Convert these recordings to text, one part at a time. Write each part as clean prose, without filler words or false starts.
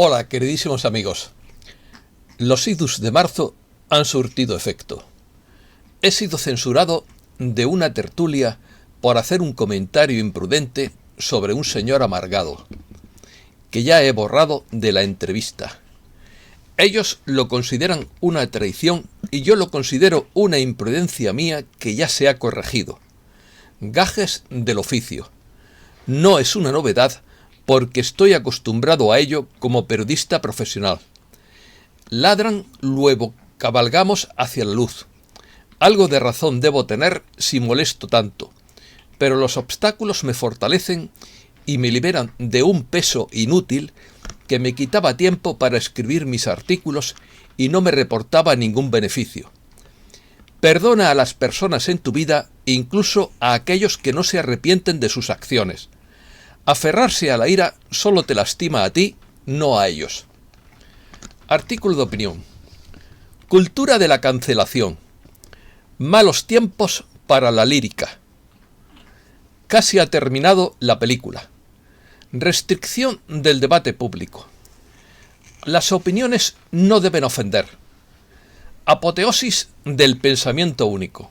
Hola, queridísimos amigos. Los idus de marzo han surtido efecto. He sido censurado de una tertulia por hacer un comentario imprudente sobre un señor amargado, que ya he borrado de la entrevista. Ellos lo consideran una traición y yo lo considero una imprudencia mía que ya se ha corregido. Gajes del oficio. No es una novedad porque estoy acostumbrado a ello como periodista profesional. Ladran, luego cabalgamos hacia la luz. Algo de razón debo tener si molesto tanto, pero los obstáculos me fortalecen y me liberan de un peso inútil que me quitaba tiempo para escribir mis artículos y no me reportaba ningún beneficio. Perdona a las personas en tu vida, incluso a aquellos que no se arrepienten de sus acciones. Aferrarse a la ira solo te lastima a ti, no a ellos. Artículo de opinión. Cultura de la cancelación. Malos tiempos para la lírica. Casi ha terminado la película. Restricción del debate público. Las opiniones no deben ofender. Apoteosis del pensamiento único.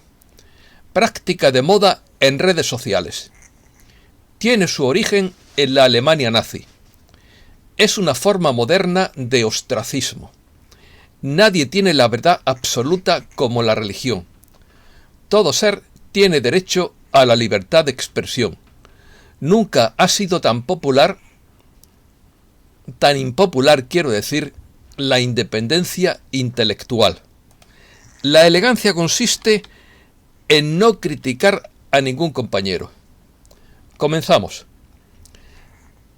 Práctica de moda en redes sociales. Tiene su origen en la Alemania nazi. Es una forma moderna de ostracismo. Nadie tiene la verdad absoluta como la religión. Todo ser tiene derecho a la libertad de expresión. Nunca ha sido tan impopular, la independencia intelectual. La elegancia consiste en no criticar a ningún compañero. Comenzamos.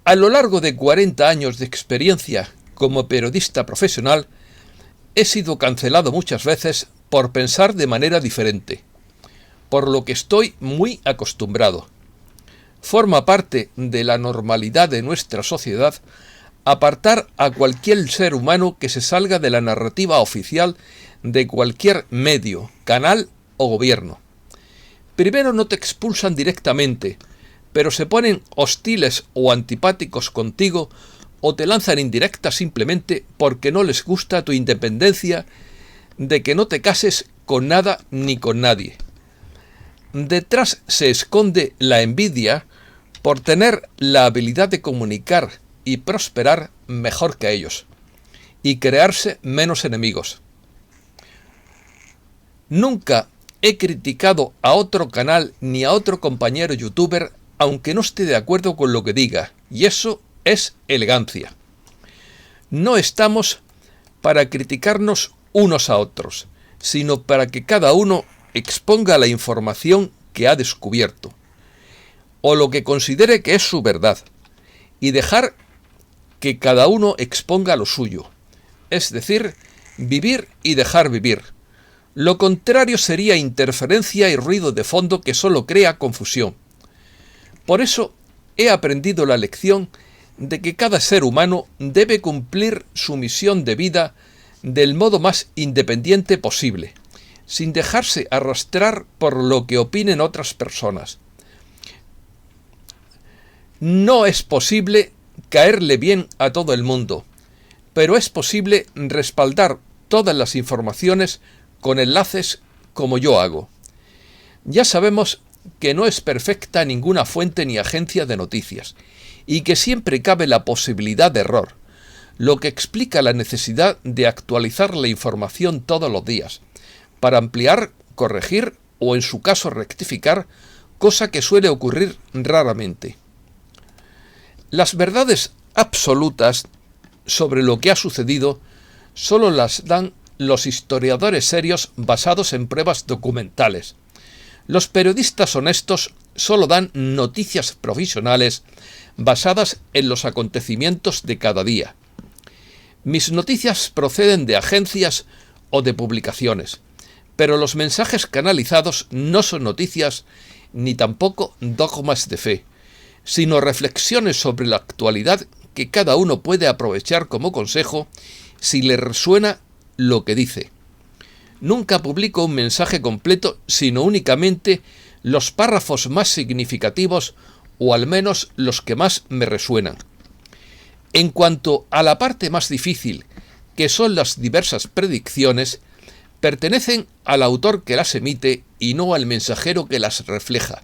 A lo largo de 40 años de experiencia como periodista profesional, he sido cancelado muchas veces por pensar de manera diferente, por lo que estoy muy acostumbrado. Forma parte de la normalidad de nuestra sociedad apartar a cualquier ser humano que se salga de la narrativa oficial de cualquier medio, canal o gobierno. Primero no te expulsan directamente, pero se ponen hostiles o antipáticos contigo o te lanzan indirectas simplemente porque no les gusta tu independencia de que no te cases con nada ni con nadie. Detrás se esconde la envidia por tener la habilidad de comunicar y prosperar mejor que ellos y crearse menos enemigos. Nunca he criticado a otro canal ni a otro compañero youtuber aunque no esté de acuerdo con lo que diga, y eso es elegancia. No estamos para criticarnos unos a otros, sino para que cada uno exponga la información que ha descubierto, o lo que considere que es su verdad, y dejar que cada uno exponga lo suyo, es decir, vivir y dejar vivir. Lo contrario sería interferencia y ruido de fondo que solo crea confusión. Por eso he aprendido la lección de que cada ser humano debe cumplir su misión de vida del modo más independiente posible, sin dejarse arrastrar por lo que opinen otras personas. No es posible caerle bien a todo el mundo, pero es posible respaldar todas las informaciones con enlaces como yo hago. Ya sabemos que no es perfecta ninguna fuente ni agencia de noticias, y que siempre cabe la posibilidad de error, lo que explica la necesidad de actualizar la información todos los días, para ampliar, corregir o en su caso rectificar, cosa que suele ocurrir raramente. Las verdades absolutas sobre lo que ha sucedido solo las dan los historiadores serios basados en pruebas documentales. Los periodistas honestos solo dan noticias provisionales basadas en los acontecimientos de cada día. Mis noticias proceden de agencias o de publicaciones, pero los mensajes canalizados no son noticias ni tampoco dogmas de fe, sino reflexiones sobre la actualidad que cada uno puede aprovechar como consejo si le resuena lo que dice. Nunca publico un mensaje completo, sino únicamente los párrafos más significativos o al menos los que más me resuenan. En cuanto a la parte más difícil, que son las diversas predicciones, pertenecen al autor que las emite y no al mensajero que las refleja.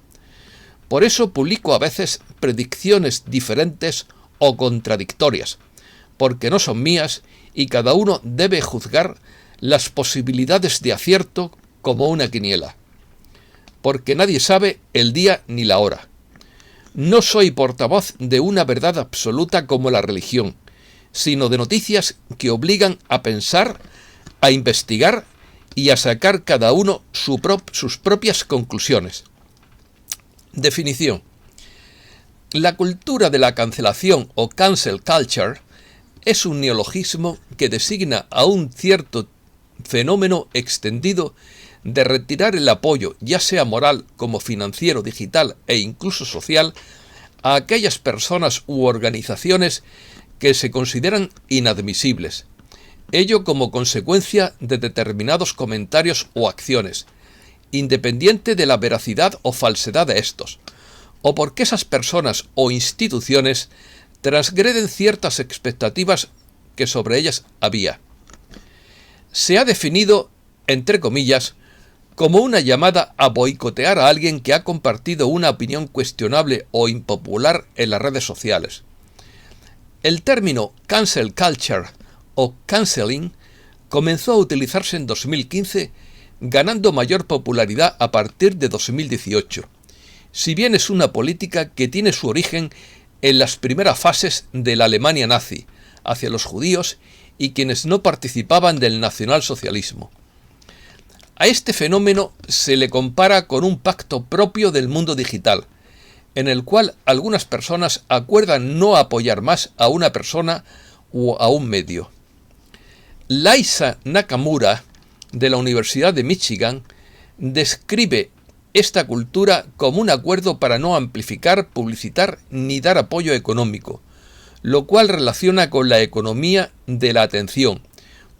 Por eso publico a veces predicciones diferentes o contradictorias, porque no son mías y cada uno debe juzgar las posibilidades de acierto como una quiniela, porque nadie sabe el día ni la hora. No soy portavoz de una verdad absoluta como la religión, sino de noticias que obligan a pensar, a investigar y a sacar cada uno sus propias conclusiones. Definición. La cultura de la cancelación o cancel culture es un neologismo que designa a un cierto fenómeno extendido de retirar el apoyo, ya sea moral como financiero, digital e incluso social, a aquellas personas u organizaciones que se consideran inadmisibles. Ello como consecuencia de determinados comentarios o acciones, independiente de la veracidad o falsedad de estos, o porque esas personas o instituciones transgreden ciertas expectativas que sobre ellas había. Se ha definido, entre comillas, como una llamada a boicotear a alguien que ha compartido una opinión cuestionable o impopular en las redes sociales. El término cancel culture o canceling comenzó a utilizarse en 2015, ganando mayor popularidad a partir de 2018, si bien es una política que tiene su origen en las primeras fases de la Alemania nazi, hacia los judíos y quienes no participaban del nacionalsocialismo. A este fenómeno se le compara con un pacto propio del mundo digital, en el cual algunas personas acuerdan no apoyar más a una persona o a un medio. Liza Nakamura, de la Universidad de Michigan, describe esta cultura como un acuerdo para no amplificar, publicitar ni dar apoyo económico, lo cual relaciona con la economía de la atención,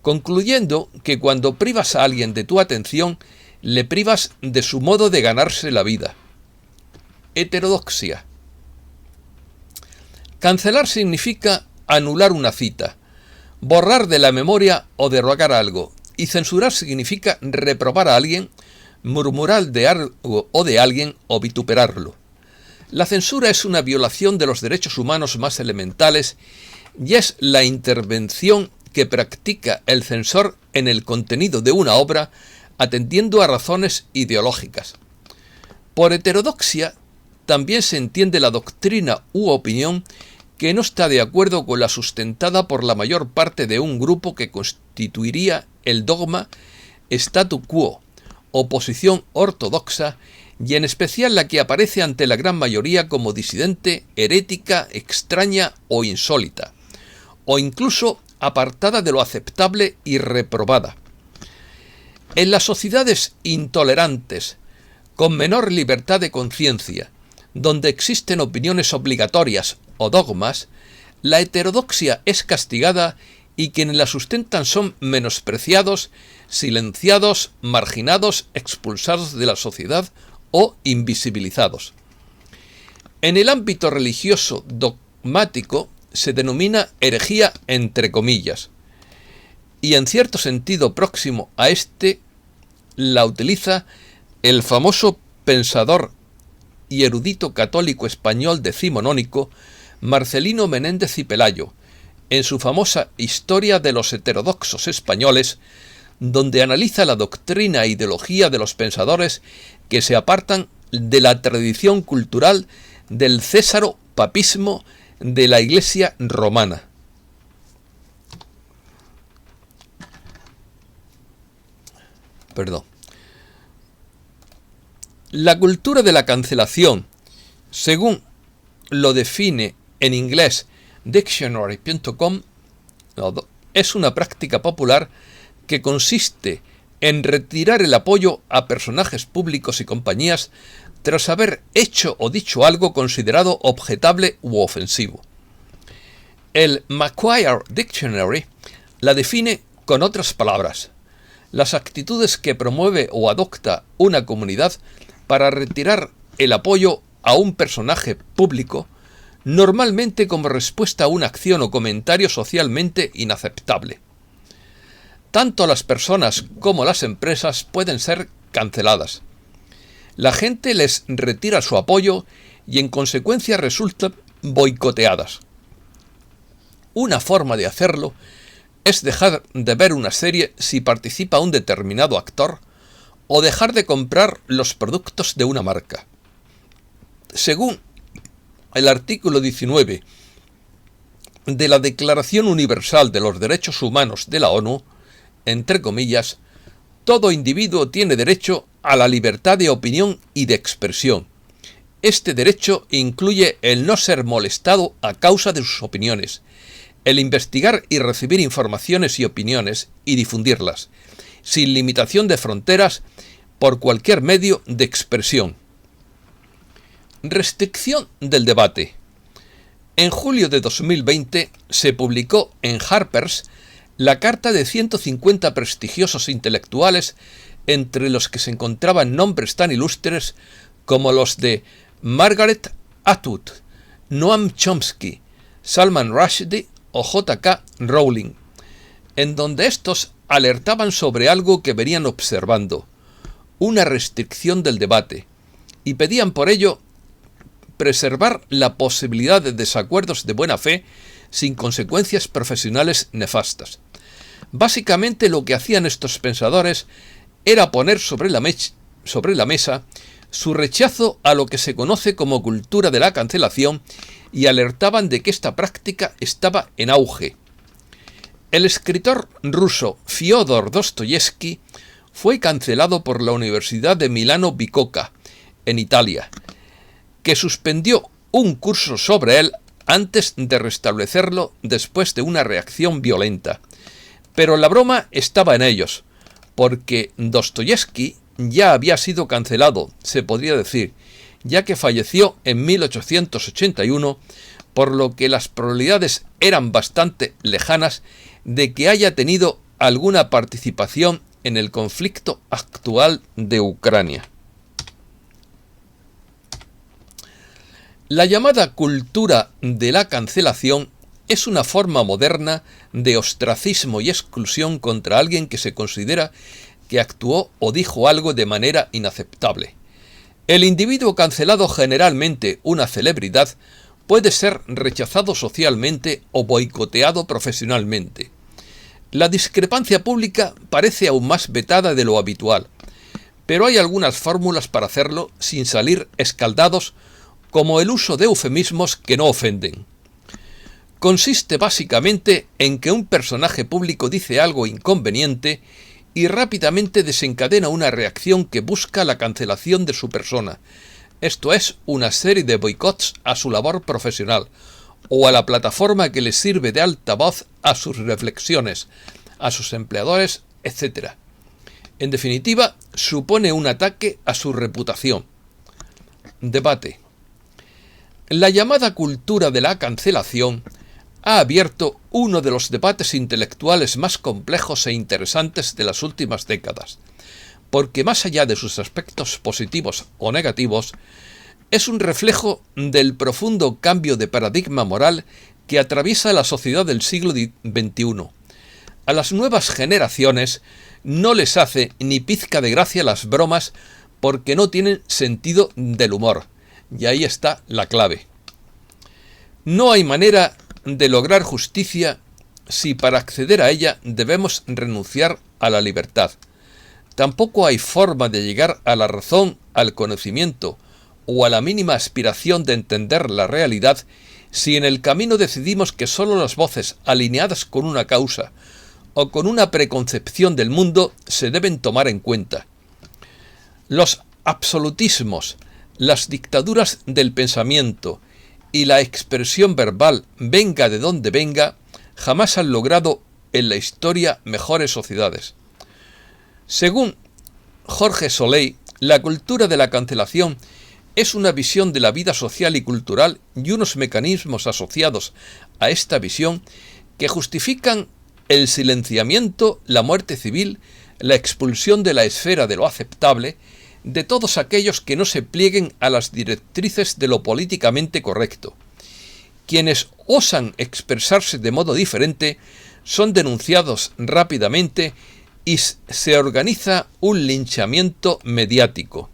concluyendo que cuando privas a alguien de tu atención, le privas de su modo de ganarse la vida. Heterodoxia. Cancelar significa anular una cita, borrar de la memoria o derogar algo, y censurar significa reprobar a alguien, murmurar de algo o de alguien o vituperarlo. La censura es una violación de los derechos humanos más elementales y es la intervención que practica el censor en el contenido de una obra atendiendo a razones ideológicas. Por heterodoxia también se entiende la doctrina u opinión que no está de acuerdo con la sustentada por la mayor parte de un grupo que constituiría el dogma statu quo, o posición ortodoxa, y en especial la que aparece ante la gran mayoría como disidente, herética, extraña o insólita, o incluso apartada de lo aceptable y reprobada. En las sociedades intolerantes, con menor libertad de conciencia, donde existen opiniones obligatorias o dogmas, la heterodoxia es castigada y quienes la sustentan son menospreciados, silenciados, marginados, expulsados de la sociedad o invisibilizados. En el ámbito religioso dogmático se denomina herejía entre comillas, y en cierto sentido próximo a este la utiliza el famoso pensador y erudito católico español decimonónico Marcelino Menéndez y Pelayo, en su famosa Historia de los heterodoxos españoles, donde analiza la doctrina e ideología de los pensadores que se apartan de la tradición cultural del césaropapismo de la Iglesia romana. La cultura de la cancelación, según lo define en inglés dictionary.com, es una práctica popular que consiste en retirar el apoyo a personajes públicos y compañías tras haber hecho o dicho algo considerado objetable u ofensivo. El Macquarie Dictionary la define con otras palabras: las actitudes que promueve o adopta una comunidad para retirar el apoyo a un personaje público, normalmente como respuesta a una acción o comentario socialmente inaceptable. Tanto las personas como las empresas pueden ser canceladas. La gente les retira su apoyo y en consecuencia resultan boicoteadas. Una forma de hacerlo es dejar de ver una serie si participa un determinado actor o dejar de comprar los productos de una marca. Según el artículo 19 de la Declaración Universal de los Derechos Humanos de la ONU, entre comillas, todo individuo tiene derecho a la libertad de opinión y de expresión. Este derecho incluye el no ser molestado a causa de sus opiniones, el investigar y recibir informaciones y opiniones y difundirlas, sin limitación de fronteras, por cualquier medio de expresión. Restricción del debate. En julio de 2020 se publicó en Harper's la carta de 150 prestigiosos intelectuales, entre los que se encontraban nombres tan ilustres como los de Margaret Atwood, Noam Chomsky, Salman Rushdie o J.K. Rowling, en donde estos alertaban sobre algo que venían observando, una restricción del debate, y pedían por ello preservar la posibilidad de desacuerdos de buena fe sin consecuencias profesionales nefastas. Básicamente lo que hacían estos pensadores era poner sobre la mesa su rechazo a lo que se conoce como cultura de la cancelación y alertaban de que esta práctica estaba en auge. El escritor ruso Fyodor Dostoyevsky fue cancelado por la Universidad de Milano Bicocca, en Italia, que suspendió un curso sobre él antes de restablecerlo después de una reacción violenta. Pero la broma estaba en ellos, porque Dostoyevsky ya había sido cancelado, se podría decir, ya que falleció en 1881, por lo que las probabilidades eran bastante lejanas de que haya tenido alguna participación en el conflicto actual de Ucrania. La llamada cultura de la cancelación es una forma moderna de ostracismo y exclusión contra alguien que se considera que actuó o dijo algo de manera inaceptable. El individuo cancelado, generalmente una celebridad, puede ser rechazado socialmente o boicoteado profesionalmente. La discrepancia pública parece aún más vetada de lo habitual, pero hay algunas fórmulas para hacerlo sin salir escaldados, como el uso de eufemismos que no ofenden. Consiste básicamente en que un personaje público dice algo inconveniente y rápidamente desencadena una reacción que busca la cancelación de su persona, esto es, una serie de boicots a su labor profesional o a la plataforma que le sirve de altavoz a sus reflexiones, a sus empleadores, etc. En definitiva, supone un ataque a su reputación. Debate. La llamada cultura de la cancelación ha abierto uno de los debates intelectuales más complejos e interesantes de las últimas décadas, porque más allá de sus aspectos positivos o negativos, es un reflejo del profundo cambio de paradigma moral que atraviesa la sociedad del siglo XXI. A las nuevas generaciones no les hace ni pizca de gracia las bromas porque no tienen sentido del humor, y ahí está la clave. No hay manera de lograr justicia si para acceder a ella debemos renunciar a la libertad. Tampoco hay forma de llegar a la razón, al conocimiento o a la mínima aspiración de entender la realidad si en el camino decidimos que sólo las voces alineadas con una causa o con una preconcepción del mundo se deben tomar en cuenta. Los absolutismos, las dictaduras del pensamiento y la expresión verbal, venga de donde venga, jamás han logrado en la historia mejores sociedades. Según Jorge Soleil, la cultura de la cancelación es una visión de la vida social y cultural y unos mecanismos asociados a esta visión que justifican el silenciamiento, la muerte civil, la expulsión de la esfera de lo aceptable de todos aquellos que no se plieguen a las directrices de lo políticamente correcto. Quienes osan expresarse de modo diferente son denunciados rápidamente y se organiza un linchamiento mediático,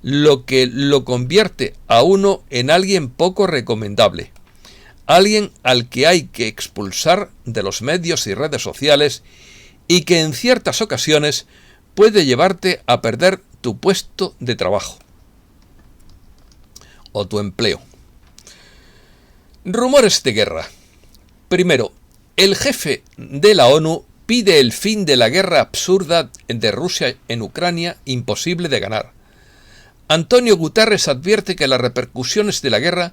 lo que lo convierte a uno en alguien poco recomendable, alguien al que hay que expulsar de los medios y redes sociales y que en ciertas ocasiones puede llevarte a perder tu puesto de trabajo o tu empleo. Rumores de guerra. Primero, el jefe de la ONU pide el fin de la guerra absurda de Rusia en Ucrania, imposible de ganar. Antonio Guterres advierte que las repercusiones de la guerra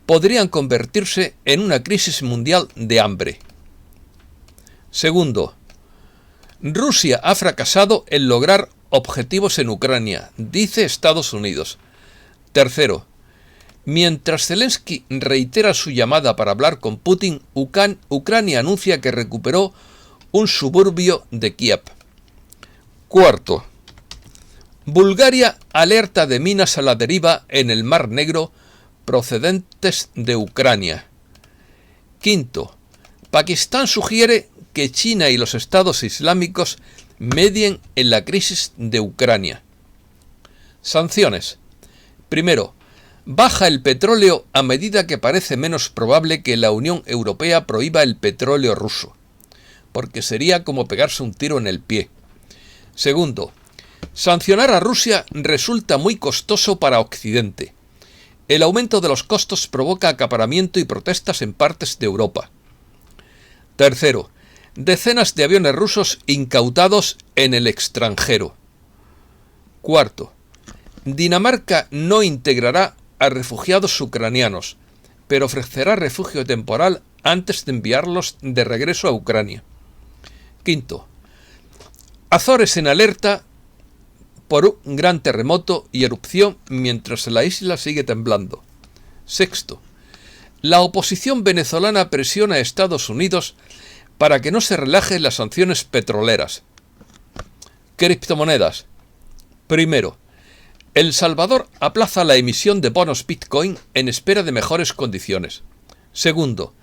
podrían convertirse en una crisis mundial de hambre. Segundo, Rusia ha fracasado en lograr objetivos en Ucrania, dice Estados Unidos. Tercero, mientras Zelensky reitera su llamada para hablar con Putin, Ucrania anuncia que recuperó un suburbio de Kiev. Cuarto, Bulgaria alerta de minas a la deriva en el Mar Negro procedentes de Ucrania. Quinto, Pakistán sugiere que China y los estados islámicos medien en la crisis de Ucrania. Sanciones. Primero, baja el petróleo a medida que parece menos probable que la Unión Europea prohíba el petróleo ruso, porque sería como pegarse un tiro en el pie. Segundo, sancionar a Rusia resulta muy costoso para Occidente. El aumento de los costos provoca acaparamiento y protestas en partes de Europa. Tercero, decenas de aviones rusos incautados en el extranjero. Cuarto, Dinamarca no integrará a refugiados ucranianos, pero ofrecerá refugio temporal antes de enviarlos de regreso a Ucrania. Quinto, Azores en alerta por un gran terremoto y erupción mientras la isla sigue temblando. Sexto, la oposición venezolana presiona a Estados Unidos para que no se relajen las sanciones petroleras. Criptomonedas. Primero, El Salvador aplaza la emisión de bonos Bitcoin en espera de mejores condiciones. Segundo,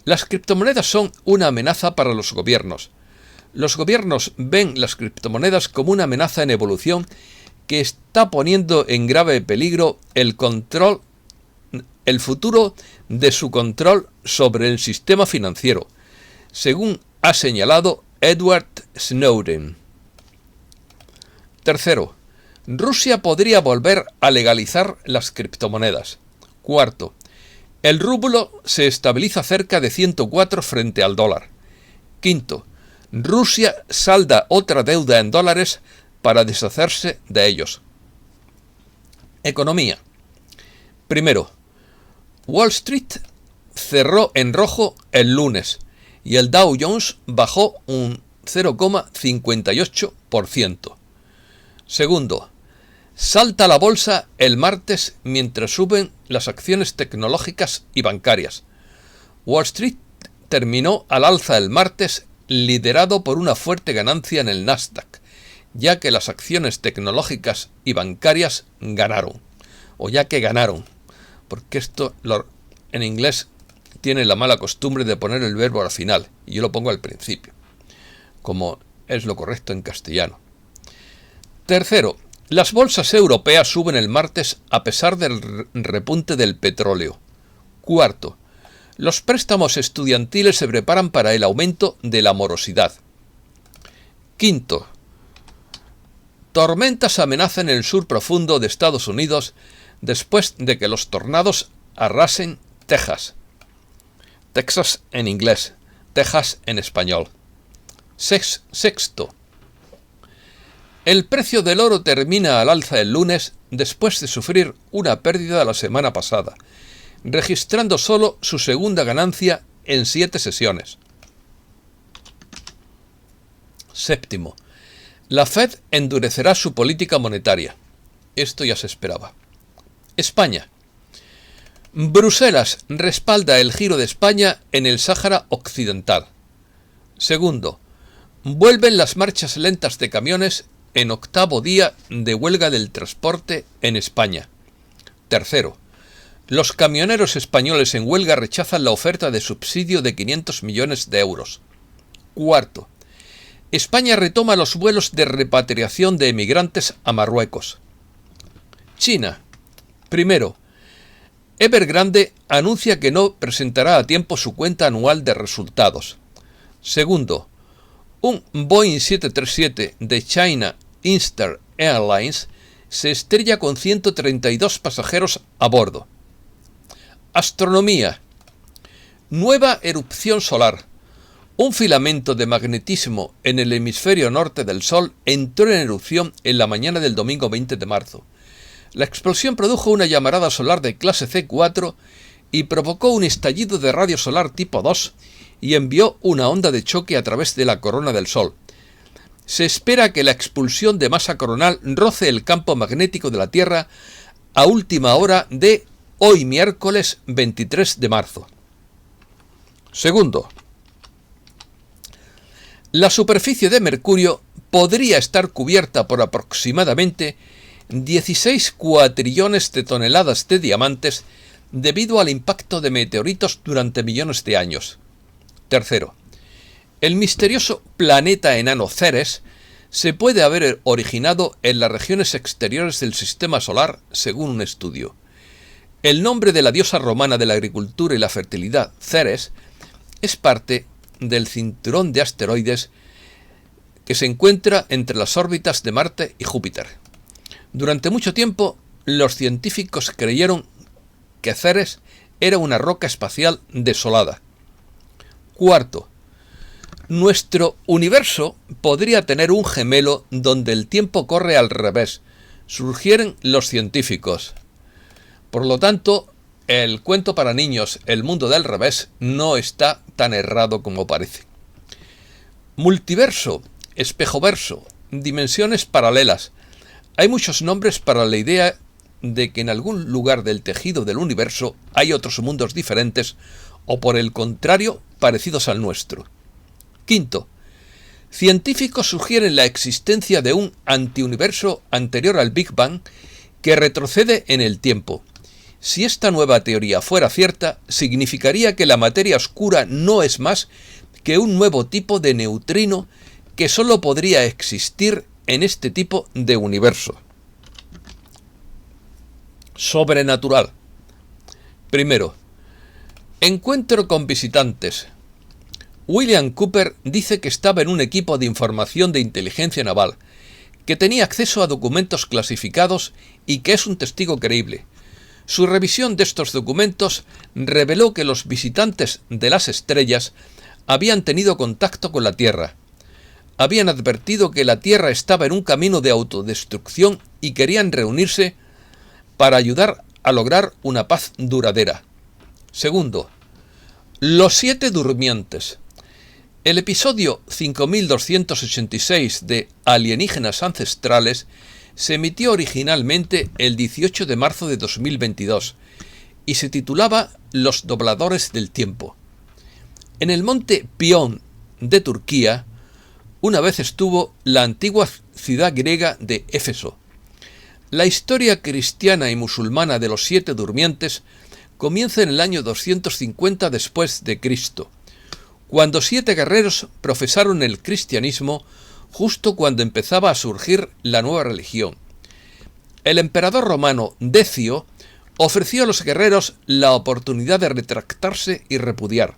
las criptomonedas son una amenaza para los gobiernos. Los gobiernos ven las criptomonedas como una amenaza en evolución que está poniendo en grave peligro el futuro de su control sobre el sistema financiero, según ha señalado Edward Snowden. Tercero, Rusia podría volver a legalizar las criptomonedas. Cuarto, el rublo se estabiliza cerca de 104 frente al dólar. Quinto, Rusia salda otra deuda en dólares para deshacerse de ellos. Economía. Primero, Wall Street cerró en rojo el lunes y el Dow Jones bajó un 0,58%. Segundo, salta la bolsa el martes mientras suben las acciones tecnológicas y bancarias. Wall Street terminó al alza el martes, liderado por una fuerte ganancia en el Nasdaq, ya que las acciones tecnológicas y bancarias ganaron, porque esto en inglés tiene la mala costumbre de poner el verbo al final, y yo lo pongo al principio, como es lo correcto en castellano. Tercero, las bolsas europeas suben el martes a pesar del repunte del petróleo. Cuarto, los préstamos estudiantiles se preparan para el aumento de la morosidad. Quinto, tormentas amenazan el sur profundo de Estados Unidos después de que los tornados arrasen Texas. Texas en inglés, Texas en español. Sexto, el precio del oro termina al alza el lunes después de sufrir una pérdida la semana pasada, registrando solo su segunda ganancia en 7 sesiones. Séptimo, la Fed endurecerá su política monetaria. Esto ya se esperaba. España. Bruselas respalda el giro de España en el Sáhara Occidental. Segundo, vuelven las marchas lentas de camiones en 8º día de huelga del transporte en España. Tercero, Los camioneros españoles en huelga rechazan la oferta de subsidio de 500 millones de euros. Cuarto, España retoma los vuelos de repatriación de emigrantes a Marruecos. China. Primero, Evergrande anuncia que no presentará a tiempo su cuenta anual de resultados. Segundo, un Boeing 737 de China Eastern Airlines se estrella con 132 pasajeros a bordo. Astronomía. Nueva erupción solar. Un filamento de magnetismo en el hemisferio norte del Sol entró en erupción en la mañana del domingo 20 de marzo. La explosión produjo una llamarada solar de clase C4 y provocó un estallido de radio solar tipo 2 y envió una onda de choque a través de la corona del Sol. Se espera que la expulsión de masa coronal roce el campo magnético de la Tierra a última hora de hoy miércoles 23 de marzo. Segundo, la superficie de Mercurio podría estar cubierta por aproximadamente 16 cuatrillones de toneladas de diamantes debido al impacto de meteoritos durante millones de años. Tercero, el misterioso planeta enano Ceres se puede haber originado en las regiones exteriores del sistema solar, según un estudio. El nombre de la diosa romana de la agricultura y la fertilidad, Ceres, es parte del cinturón de asteroides que se encuentra entre las órbitas de Marte y Júpiter. Durante mucho tiempo, los científicos creyeron que Ceres era una roca espacial desolada. Cuarto, nuestro universo podría tener un gemelo donde el tiempo corre al revés, sugieren los científicos. Por lo tanto, el cuento para niños El mundo del revés no está tan errado como parece. Multiverso, espejoverso, dimensiones paralelas. Hay muchos nombres para la idea de que en algún lugar del tejido del universo hay otros mundos diferentes o, por el contrario, parecidos al nuestro. Quinto, científicos sugieren la existencia de un antiuniverso anterior al Big Bang que retrocede en el tiempo. Si esta nueva teoría fuera cierta, significaría que la materia oscura no es más que un nuevo tipo de neutrino que solo podría existir en este tipo de universo. Sobrenatural. Primero, encuentro con visitantes. William Cooper dice que estaba en un equipo de información de inteligencia naval, que tenía acceso a documentos clasificados y que es un testigo creíble. Su revisión de estos documentos reveló que los visitantes de las estrellas habían tenido contacto con la Tierra. Habían advertido que la Tierra estaba en un camino de autodestrucción y querían reunirse para ayudar a lograr una paz duradera. Segundo, los 7 durmientes. El episodio 5286 de Alienígenas Ancestrales se emitió originalmente el 18 de marzo de 2022 y se titulaba Los dobladores del tiempo. En el monte Pion de Turquía, una vez estuvo la antigua ciudad griega de Éfeso. La historia cristiana y musulmana de los 7 durmientes comienza en el año 250 después de Cristo, cuando 7 guerreros profesaron el cristianismo justo cuando empezaba a surgir la nueva religión. El emperador romano Decio ofreció a los guerreros la oportunidad de retractarse y repudiar.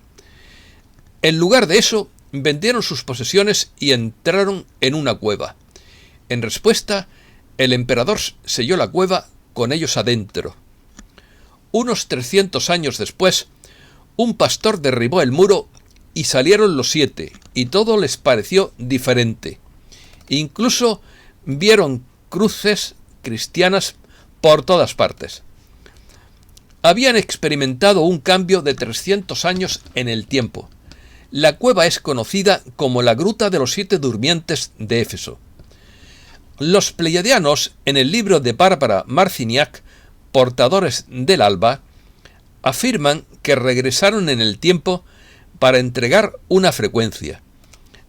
En lugar de eso, vendieron sus posesiones y entraron en una cueva. En respuesta, el emperador selló la cueva con ellos adentro. Unos 300 años después, un pastor derribó el muro y salieron los 7, y todo les pareció diferente. Incluso vieron cruces cristianas por todas partes. Habían experimentado un cambio de 300 años en el tiempo. La cueva es conocida como la Gruta de los 7 Durmientes de Éfeso. Los pleiadianos, en el libro de Bárbara Marciniak, Portadores del Alba, afirman que regresaron en el tiempo para entregar una frecuencia,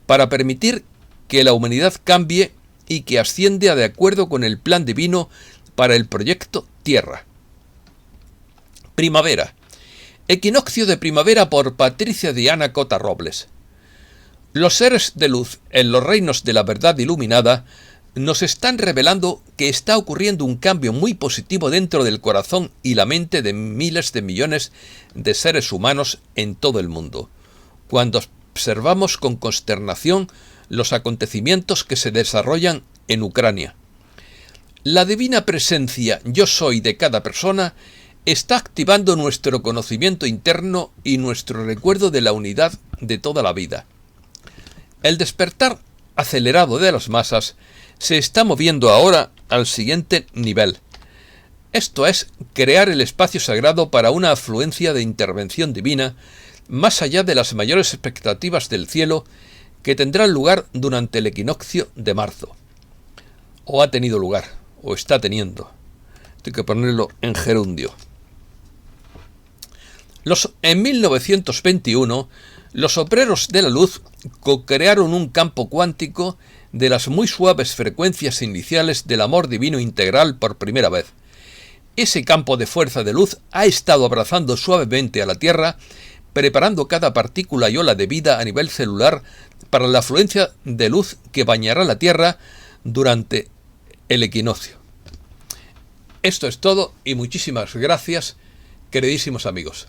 para permitir que la humanidad cambie y que ascienda de acuerdo con el plan divino para el proyecto Tierra. Primavera. Equinoccio de primavera por Patricia Diana Cota Robles. Los seres de luz en los reinos de la verdad iluminada nos están revelando que está ocurriendo un cambio muy positivo dentro del corazón y la mente de miles de millones de seres humanos en todo el mundo, cuando observamos con consternación los acontecimientos que se desarrollan en Ucrania. La divina presencia yo soy de cada persona está activando nuestro conocimiento interno y nuestro recuerdo de la unidad de toda la vida. El despertar acelerado de las masas se está moviendo ahora al siguiente nivel. Esto es, crear el espacio sagrado para una afluencia de intervención divina más allá de las mayores expectativas del cielo que tendrán lugar durante el equinoccio de marzo. O ha tenido lugar, o está teniendo. Tengo que ponerlo en gerundio. En 1921, los obreros de la luz co-crearon un campo cuántico de las muy suaves frecuencias iniciales del amor divino integral por primera vez. Ese campo de fuerza de luz ha estado abrazando suavemente a la Tierra, preparando cada partícula y ola de vida a nivel celular para la afluencia de luz que bañará la Tierra durante el equinoccio. Esto es todo y muchísimas gracias, queridísimos amigos.